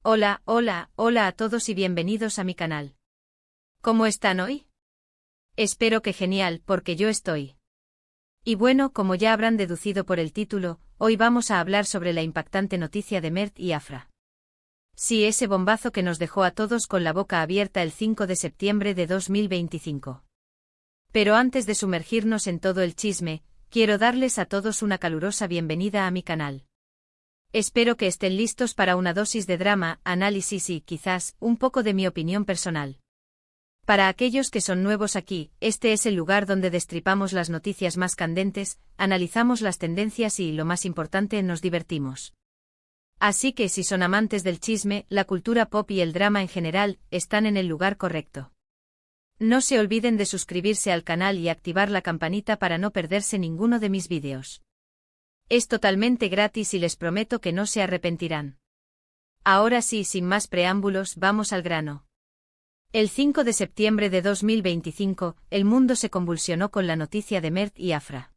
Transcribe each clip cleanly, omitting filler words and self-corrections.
Hola, hola, hola a todos y bienvenidos a mi canal. ¿Cómo están hoy? Espero que genial, porque yo estoy. Y bueno, como ya habrán deducido por el título, hoy vamos a hablar sobre la impactante noticia de Mert y Afra. Sí, ese bombazo que nos dejó a todos con la boca abierta el 5 de septiembre de 2025. Pero antes de sumergirnos en todo el chisme, quiero darles a todos una calurosa bienvenida a mi canal. Espero que estén listos para una dosis de drama, análisis y, quizás, un poco de mi opinión personal. Para aquellos que son nuevos aquí, este es el lugar donde destripamos las noticias más candentes, analizamos las tendencias y, lo más importante, nos divertimos. Así que si son amantes del chisme, la cultura pop y el drama en general, están en el lugar correcto. No se olviden de suscribirse al canal y activar la campanita para no perderse ninguno de mis vídeos. Es totalmente gratis y les prometo que no se arrepentirán. Ahora sí, sin más preámbulos, vamos al grano. El 5 de septiembre de 2025, el mundo se convulsionó con la noticia de Mert y Afra.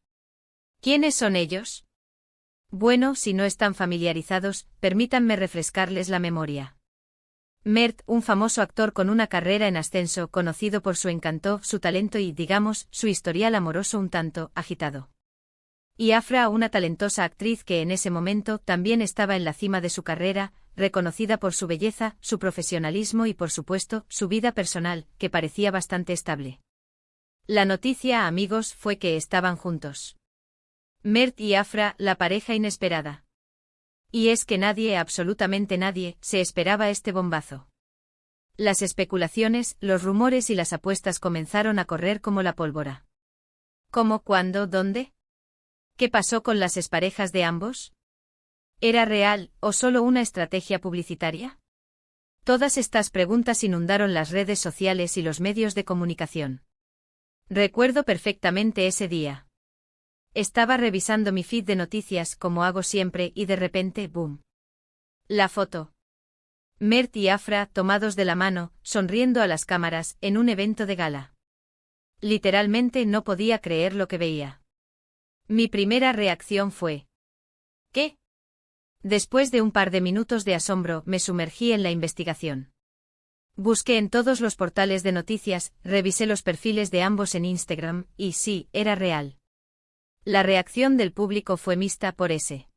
¿Quiénes son ellos? Bueno, si no están familiarizados, permítanme refrescarles la memoria. Mert, un famoso actor con una carrera en ascenso, conocido por su encanto, su talento y, digamos, su historial amoroso un tanto agitado. Y Afra, una talentosa actriz que en ese momento también estaba en la cima de su carrera, reconocida por su belleza, su profesionalismo y por supuesto, su vida personal, que parecía bastante estable. La noticia, amigos, fue que estaban juntos. Mert y Afra, la pareja inesperada. Y es que nadie, absolutamente nadie, se esperaba este bombazo. Las especulaciones, los rumores y las apuestas comenzaron a correr como la pólvora. ¿Cómo, cuándo, dónde? ¿Qué pasó con las exparejas de ambos? ¿Era real, o solo una estrategia publicitaria? Todas estas preguntas inundaron las redes sociales y los medios de comunicación. Recuerdo perfectamente ese día. Estaba revisando mi feed de noticias como hago siempre y de repente, ¡boom! La foto. Mert y Afra, tomados de la mano, sonriendo a las cámaras, en un evento de gala. Literalmente no podía creer lo que veía. Mi primera reacción fue: ¿qué? Después de un par de minutos de asombro, me sumergí en la investigación. Busqué en todos los portales de noticias, revisé los perfiles de ambos en Instagram, y sí, era real. La reacción del público fue mixta por ese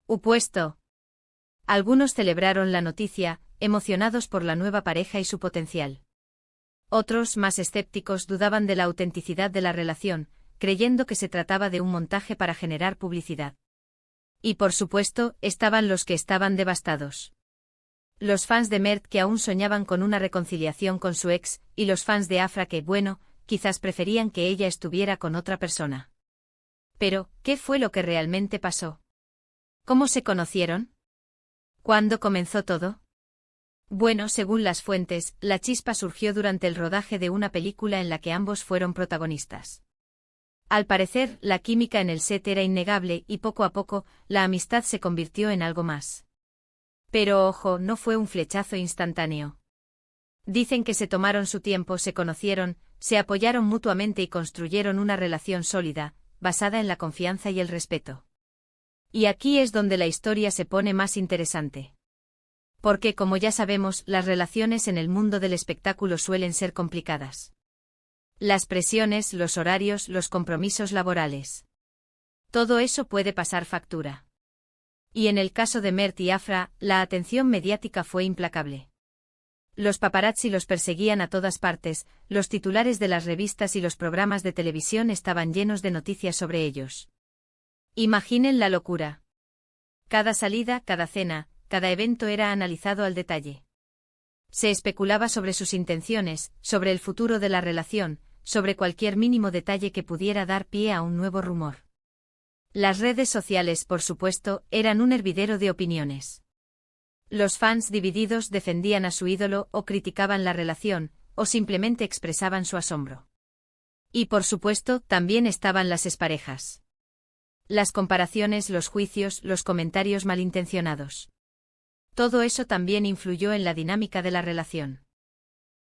supuesto. Algunos celebraron la noticia, emocionados por la nueva pareja y su potencial. Otros, más escépticos, dudaban de la autenticidad de la relación, creyendo que se trataba de un montaje para generar publicidad. Y por supuesto, estaban los que estaban devastados. Los fans de Mert que aún soñaban con una reconciliación con su ex, y los fans de Afra que, bueno, quizás preferían que ella estuviera con otra persona. Pero, ¿qué fue lo que realmente pasó? ¿Cómo se conocieron? ¿Cuándo comenzó todo? Bueno, según las fuentes, la chispa surgió durante el rodaje de una película en la que ambos fueron protagonistas. Al parecer, la química en el set era innegable y poco a poco, la amistad se convirtió en algo más. Pero ojo, no fue un flechazo instantáneo. Dicen que se tomaron su tiempo, se conocieron, se apoyaron mutuamente y construyeron una relación sólida, basada en la confianza y el respeto. Y aquí es donde la historia se pone más interesante. Porque, como ya sabemos, las relaciones en el mundo del espectáculo suelen ser complicadas. Las presiones, los horarios, los compromisos laborales. Todo eso puede pasar factura. Y en el caso de Mert y Afra, la atención mediática fue implacable. Los paparazzi los perseguían a todas partes, los titulares de las revistas y los programas de televisión estaban llenos de noticias sobre ellos. Imaginen la locura. Cada salida, cada cena, cada evento era analizado al detalle. Se especulaba sobre sus intenciones, sobre el futuro de la relación, sobre cualquier mínimo detalle que pudiera dar pie a un nuevo rumor. Las redes sociales, por supuesto, eran un hervidero de opiniones. Los fans divididos defendían a su ídolo o criticaban la relación, o simplemente expresaban su asombro. Y por supuesto, también estaban las exparejas. Las comparaciones, los juicios, los comentarios malintencionados. Todo eso también influyó en la dinámica de la relación.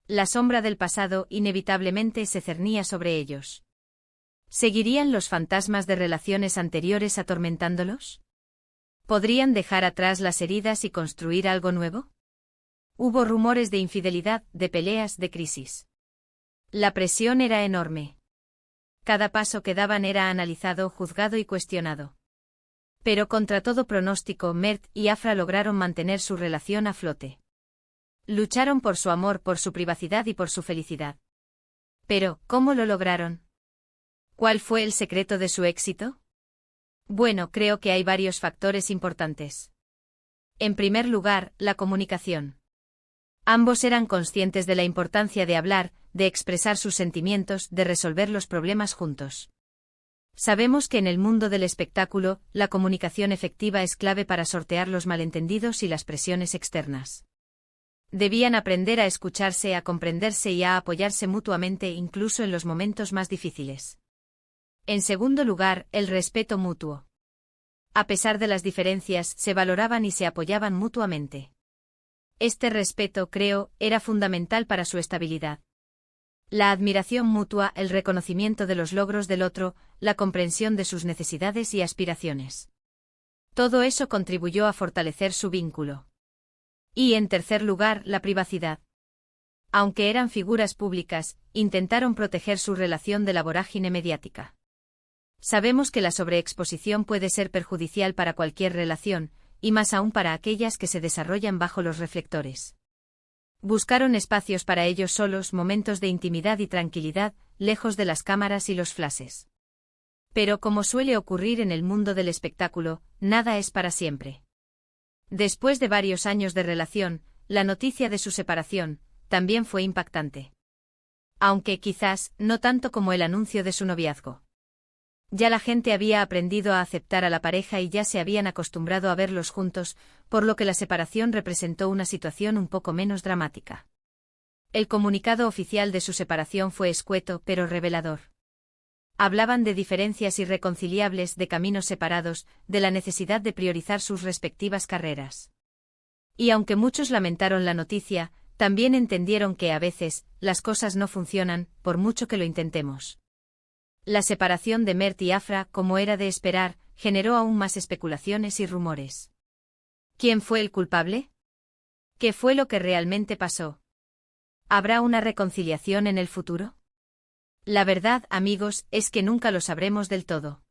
La sombra del pasado inevitablemente se cernía sobre ellos. ¿Seguirían los fantasmas de relaciones anteriores atormentándolos? ¿Podrían dejar atrás las heridas y construir algo nuevo? Hubo rumores de infidelidad, de peleas, de crisis. La presión era enorme. Cada paso que daban era analizado, juzgado y cuestionado. Pero contra todo pronóstico, Mert y Afra lograron mantener su relación a flote. Lucharon por su amor, por su privacidad y por su felicidad. Pero, ¿cómo lo lograron? ¿Cuál fue el secreto de su éxito? Bueno, creo que hay varios factores importantes. En primer lugar, la comunicación. Ambos eran conscientes de la importancia de hablar, de expresar sus sentimientos, de resolver los problemas juntos. Sabemos que en el mundo del espectáculo, la comunicación efectiva es clave para sortear los malentendidos y las presiones externas. Debían aprender a escucharse, a comprenderse y a apoyarse mutuamente incluso en los momentos más difíciles. En segundo lugar, el respeto mutuo. A pesar de las diferencias, se valoraban y se apoyaban mutuamente. Este respeto, creo, era fundamental para su estabilidad. La admiración mutua, el reconocimiento de los logros del otro, la comprensión de sus necesidades y aspiraciones. Todo eso contribuyó a fortalecer su vínculo. Y en tercer lugar, la privacidad. Aunque eran figuras públicas, intentaron proteger su relación de la vorágine mediática. Sabemos que la sobreexposición puede ser perjudicial para cualquier relación, y más aún para aquellas que se desarrollan bajo los reflectores. Buscaron espacios para ellos solos, momentos de intimidad y tranquilidad, lejos de las cámaras y los flashes. Pero como suele ocurrir en el mundo del espectáculo, nada es para siempre. Después de varios años de relación, la noticia de su separación también fue impactante. Aunque quizás no tanto como el anuncio de su noviazgo. Ya la gente había aprendido a aceptar a la pareja y ya se habían acostumbrado a verlos juntos, por lo que la separación representó una situación un poco menos dramática. El comunicado oficial de su separación fue escueto pero revelador. Hablaban de diferencias irreconciliables, de caminos separados, de la necesidad de priorizar sus respectivas carreras. Y aunque muchos lamentaron la noticia, también entendieron que a veces, las cosas no funcionan, por mucho que lo intentemos. La separación de Mert y Afra, como era de esperar, generó aún más especulaciones y rumores. ¿Quién fue el culpable? ¿Qué fue lo que realmente pasó? ¿Habrá una reconciliación en el futuro? La verdad, amigos, es que nunca lo sabremos del todo.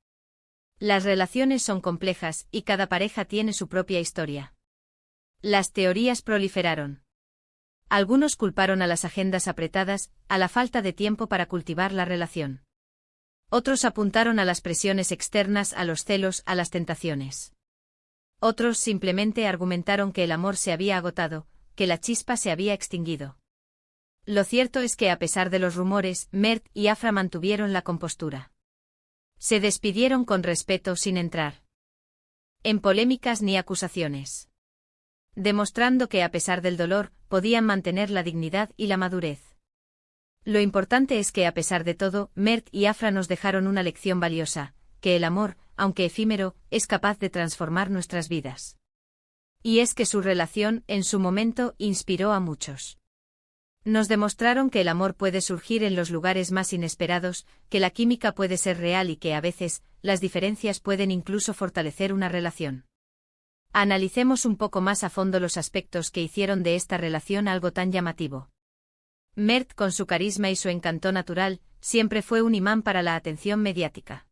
Las relaciones son complejas y cada pareja tiene su propia historia. Las teorías proliferaron. Algunos culparon a las agendas apretadas, a la falta de tiempo para cultivar la relación. Otros apuntaron a las presiones externas, a los celos, a las tentaciones. Otros simplemente argumentaron que el amor se había agotado, que la chispa se había extinguido. Lo cierto es que a pesar de los rumores, Mert y Afra mantuvieron la compostura. Se despidieron con respeto sin entrar en polémicas ni acusaciones. Demostrando que a pesar del dolor, podían mantener la dignidad y la madurez. Lo importante es que a pesar de todo, Mert y Afra nos dejaron una lección valiosa, que el amor, aunque efímero, es capaz de transformar nuestras vidas. Y es que su relación, en su momento, inspiró a muchos. Nos demostraron que el amor puede surgir en los lugares más inesperados, que la química puede ser real y que a veces, las diferencias pueden incluso fortalecer una relación. Analicemos un poco más a fondo los aspectos que hicieron de esta relación algo tan llamativo. Mert, con su carisma y su encanto natural, siempre fue un imán para la atención mediática.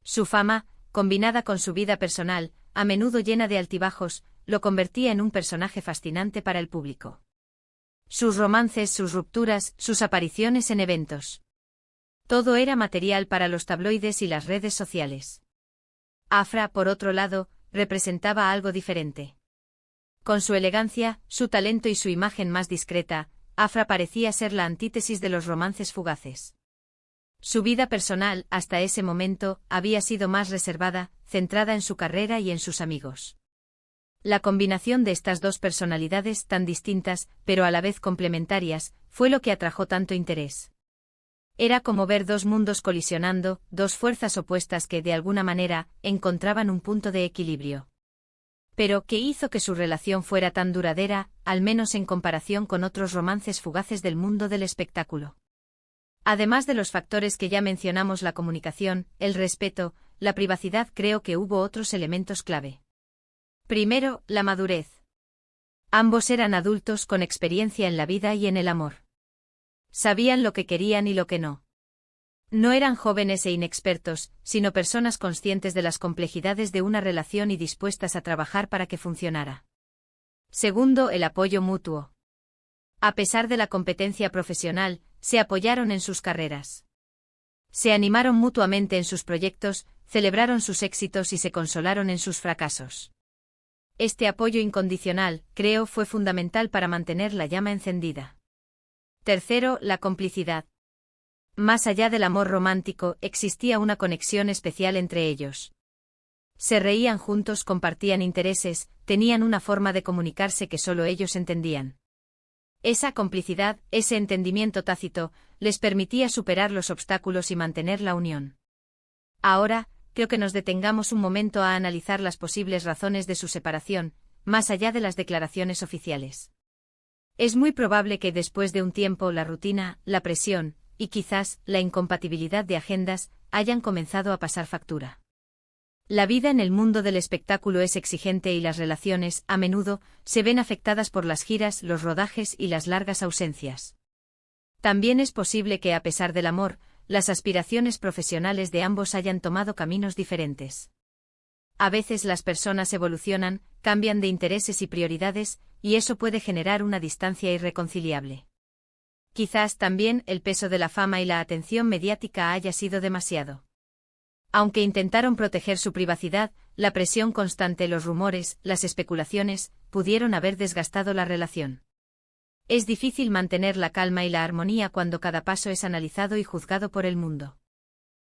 Su fama, combinada con su vida personal, a menudo llena de altibajos, lo convertía en un personaje fascinante para el público. Sus romances, sus rupturas, sus apariciones en eventos. Todo era material para los tabloides y las redes sociales. Afra, por otro lado, representaba algo diferente. Con su elegancia, su talento y su imagen más discreta, Afra parecía ser la antítesis de los romances fugaces. Su vida personal, hasta ese momento, había sido más reservada, centrada en su carrera y en sus amigos. La combinación de estas dos personalidades tan distintas, pero a la vez complementarias, fue lo que atrajo tanto interés. Era como ver dos mundos colisionando, dos fuerzas opuestas que, de alguna manera, encontraban un punto de equilibrio. Pero, ¿qué hizo que su relación fuera tan duradera, al menos en comparación con otros romances fugaces del mundo del espectáculo? Además de los factores que ya mencionamos, la comunicación, el respeto, la privacidad, creo que hubo otros elementos clave. Primero, la madurez. Ambos eran adultos con experiencia en la vida y en el amor. Sabían lo que querían y lo que no. No eran jóvenes e inexpertos, sino personas conscientes de las complejidades de una relación y dispuestas a trabajar para que funcionara. Segundo, el apoyo mutuo. A pesar de la competencia profesional, se apoyaron en sus carreras. Se animaron mutuamente en sus proyectos, celebraron sus éxitos y se consolaron en sus fracasos. Este apoyo incondicional, creo, fue fundamental para mantener la llama encendida. Tercero, la complicidad. Más allá del amor romántico, existía una conexión especial entre ellos. Se reían juntos, compartían intereses, tenían una forma de comunicarse que solo ellos entendían. Esa complicidad, ese entendimiento tácito, les permitía superar los obstáculos y mantener la unión. Ahora, creo que nos detengamos un momento a analizar las posibles razones de su separación, más allá de las declaraciones oficiales. Es muy probable que después de un tiempo la rutina, la presión, y quizás la incompatibilidad de agendas, hayan comenzado a pasar factura. La vida en el mundo del espectáculo es exigente y las relaciones, a menudo, se ven afectadas por las giras, los rodajes y las largas ausencias. También es posible que, a pesar del amor, las aspiraciones profesionales de ambos hayan tomado caminos diferentes. A veces las personas evolucionan, cambian de intereses y prioridades, y eso puede generar una distancia irreconciliable. Quizás también el peso de la fama y la atención mediática haya sido demasiado. Aunque intentaron proteger su privacidad, la presión constante, los rumores, las especulaciones, pudieron haber desgastado la relación. Es difícil mantener la calma y la armonía cuando cada paso es analizado y juzgado por el mundo.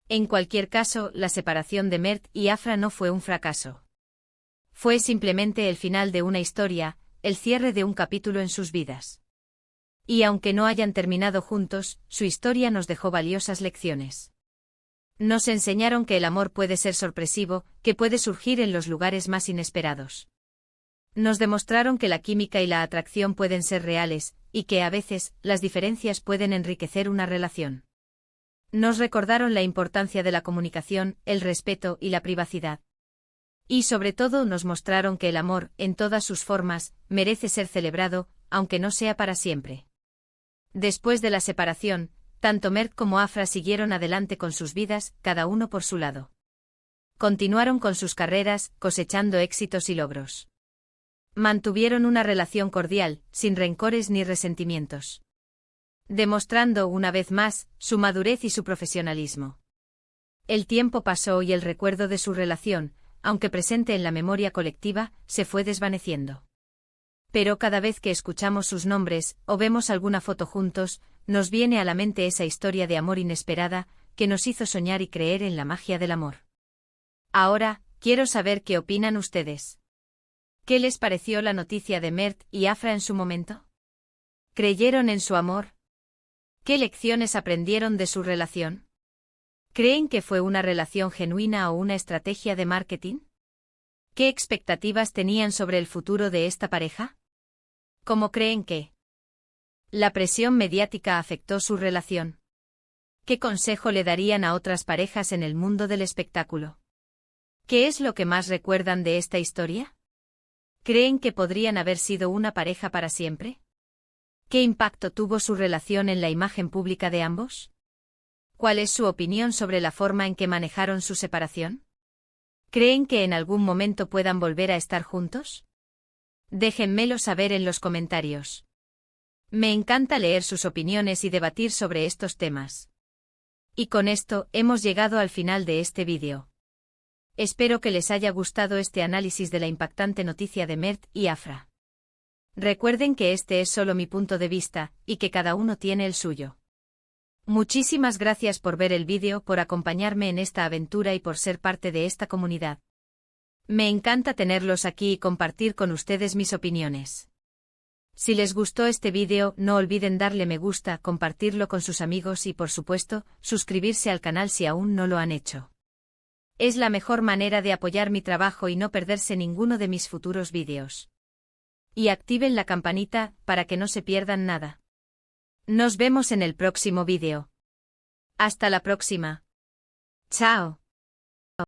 En cualquier caso, la separación de Mert y Afra no fue un fracaso. Fue simplemente el final de una historia, el cierre de un capítulo en sus vidas. Y aunque no hayan terminado juntos, su historia nos dejó valiosas lecciones. Nos enseñaron que el amor puede ser sorpresivo, que puede surgir en los lugares más inesperados. Nos demostraron que la química y la atracción pueden ser reales, y que a veces, las diferencias pueden enriquecer una relación. Nos recordaron la importancia de la comunicación, el respeto y la privacidad. Y sobre todo nos mostraron que el amor, en todas sus formas, merece ser celebrado, aunque no sea para siempre. Después de la separación, tanto Mert como Afra siguieron adelante con sus vidas, cada uno por su lado. Continuaron con sus carreras, cosechando éxitos y logros. Mantuvieron una relación cordial, sin rencores ni resentimientos. Demostrando una vez más, su madurez y su profesionalismo. El tiempo pasó y el recuerdo de su relación, aunque presente en la memoria colectiva, se fue desvaneciendo. Pero cada vez que escuchamos sus nombres, o vemos alguna foto juntos, nos viene a la mente esa historia de amor inesperada, que nos hizo soñar y creer en la magia del amor. Ahora, quiero saber qué opinan ustedes. ¿Qué les pareció la noticia de Mert y Afra en su momento? ¿Creyeron en su amor? ¿Qué lecciones aprendieron de su relación? ¿Creen que fue una relación genuina o una estrategia de marketing? ¿Qué expectativas tenían sobre el futuro de esta pareja? ¿Cómo creen que la presión mediática afectó su relación? ¿Qué consejo le darían a otras parejas en el mundo del espectáculo? ¿Qué es lo que más recuerdan de esta historia? ¿Creen que podrían haber sido una pareja para siempre? ¿Qué impacto tuvo su relación en la imagen pública de ambos? ¿Cuál es su opinión sobre la forma en que manejaron su separación? ¿Creen que en algún momento puedan volver a estar juntos? Déjenmelo saber en los comentarios. Me encanta leer sus opiniones y debatir sobre estos temas. Y con esto, hemos llegado al final de este vídeo. Espero que les haya gustado este análisis de la impactante noticia de Mert y Afra. Recuerden que este es solo mi punto de vista, y que cada uno tiene el suyo. Muchísimas gracias por ver el vídeo, por acompañarme en esta aventura y por ser parte de esta comunidad. Me encanta tenerlos aquí y compartir con ustedes mis opiniones. Si les gustó este vídeo, no olviden darle me gusta, compartirlo con sus amigos y, por supuesto, suscribirse al canal si aún no lo han hecho. Es la mejor manera de apoyar mi trabajo y no perderse ninguno de mis futuros vídeos. Y activen la campanita, para que no se pierdan nada. Nos vemos en el próximo vídeo. Hasta la próxima. Chao.